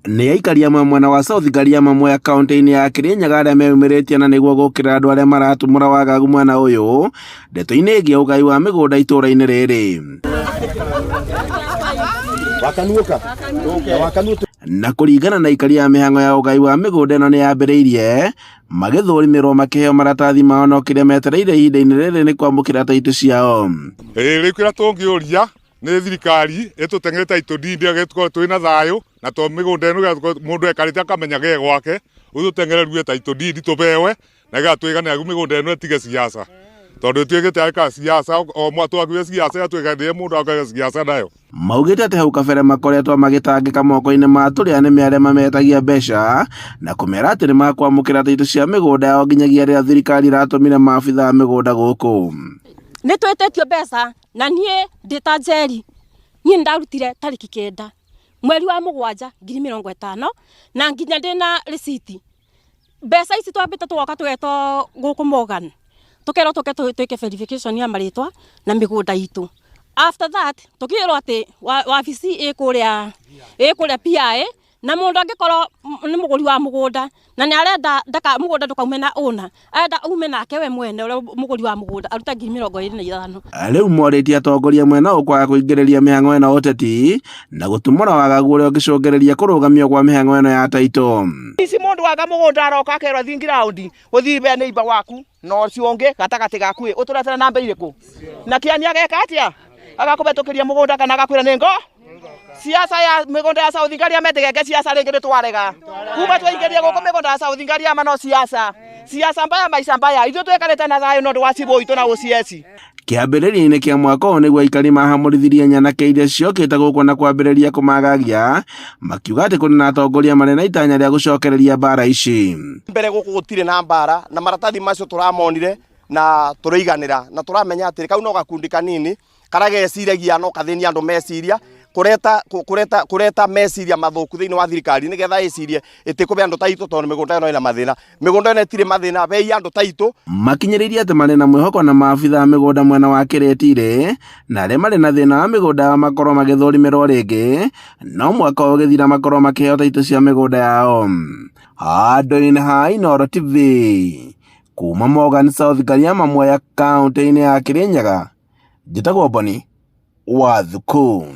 Nĩ aikari amwe mwena wa South Gariama Mwea kaunti-inĩ ya Kirinyaga arĩa meyumĩrĩtie na nĩguo gũkĩra andũ arĩa maratumũra wagagu mwena ũyũ ndeto-inĩ ĩgiĩ ũgai wa mĩgũnda itũũra-inĩ rĩrĩ. Na kũringana na aikari ya mĩhang'o ya ũgai wa mĩgũnda ĩno nĩ yambĩrĩirie magĩthũrimĩrwo makĩheo maratathi mao no kĩrĩa metereire ihinda-inĩ rĩrĩ nĩ kwamũkĩra taitũ ciao. Rĩu kĩrĩa tũngĩũria nĩ thirikari ĩtũteng'ere taitũ deed agĩtukorwo twĩna thayũ na to mĩgũnda ĩno mũndũ ekarĩte akamenya ge gwake ũtũteng'ererue taitũ deed tũbewe na gĩgatwĩganĩra mĩgũnda ĩno ĩtige siasa tondũ ĩtuĩkĩte aĩka siasa o mwatwakuire siasa yatwĩkanĩrie mũndũ akaga siasa nayo. Maugĩte atĩ hau kabere makoretwo magĩtangĩka moko-inĩ ma tũrĩa nĩme arĩa mametagia mbeca na kũmera atĩ nĩ makwamũkĩra taitũ cia mĩgũnda yao nginyagia rĩrĩa thirikari iratũmire maabitha a mĩgũnda gũkũ. Nĩ twĩtĩtio mbeca na niĩ ndĩ ta Njeri niĩ ndarutire tarĩki 9 mweri wa 7 2050 na nginya ndĩ na receipt. Mbeca ici twambĩte tũgoka tũgetwo gũkũ Morgan tũkerwo twĩke verification ya marĩtwa na mĩgũnda itũ. After that tukirwo ati wabici ĩkũrĩa PIA na mũndũ angĩkorwo nĩ mũgũri wa mũgũnda na nĩ arenda ndaka mũgũnda ndũkaume na ona arenda ume nake we mwene ũrĩa mũgũri wa mũgũnda aruta 25,000. Rĩu morĩtie atongoria mwena ũkwaga kũingĩrĩria mĩhang'o ĩno ũteti na gũtumũra wagagu ũrĩa ũngĩcũngĩrĩria kũrũgamio kwa mĩhang'o ĩno ya taitũ. Ici mũndũ waga mũgũnda aroka akerwo thiĩ ground gũthiĩ be neighbor waku no ũcio ũngĩ gatagatĩ gaku ũtũretera namba irĩkũ na kĩani ageka atĩa agakũbetũkĩria mũgũnda kana agakwĩra nĩ ngo siasa ya mĩgũnda ya South Gariama metegeke siasa rĩngĩ nĩtwarega kuma twaingĩrie gũkũ mĩgũnda ya South Gariama no siasa mbaya maisha mbaya ithuĩ twĩkarĩte na thayũ no ndwa cibũ itũ na ũcieci. Kĩambĩrĩria-inĩ kĩa mwaka ũyũ nĩguo aikari mahamũrithirie nyanake iria ciokĩte gũkũ na kwambĩrĩria kũmagagia makiuga atĩ kũrĩ na atongoria marĩ na itanya rĩa gũcokereria mbara ici. Mbere gũkũ gũtirĩ na mbara na maratathi macio tũramonire na tũraiganĩra na tũramenya atĩ kau no gakundi kanini karageciragia no kathĩnia andũ meciria kureta meciria mathuku thĩinĩ wa thirikari nĩgetha ĩcirie ĩtĩkũbe andũ taitũ tondũ mĩgũnda ĩno ĩna mathĩna. Mĩgũnda ĩno ĩtirĩ mathĩna bei andũ taitũ. Makinyĩrĩirie atĩ marĩ na mwĩhoko na maabitha a mĩgũnda mwena wa Kĩrĩtire na arĩa marĩ na thĩna wa mĩgũnda makorwo magĩthũrimĩrwo rĩngĩ no mwaka ũgĩthira makorwo makĩheo taitũ cia mĩgũnda yao. Handũ-inĩ ha Inooro TV kuma Morgan South Gariama Mwea kaunti-inĩ ya Kirinyaga njĩtagwo Boni Wathukũ.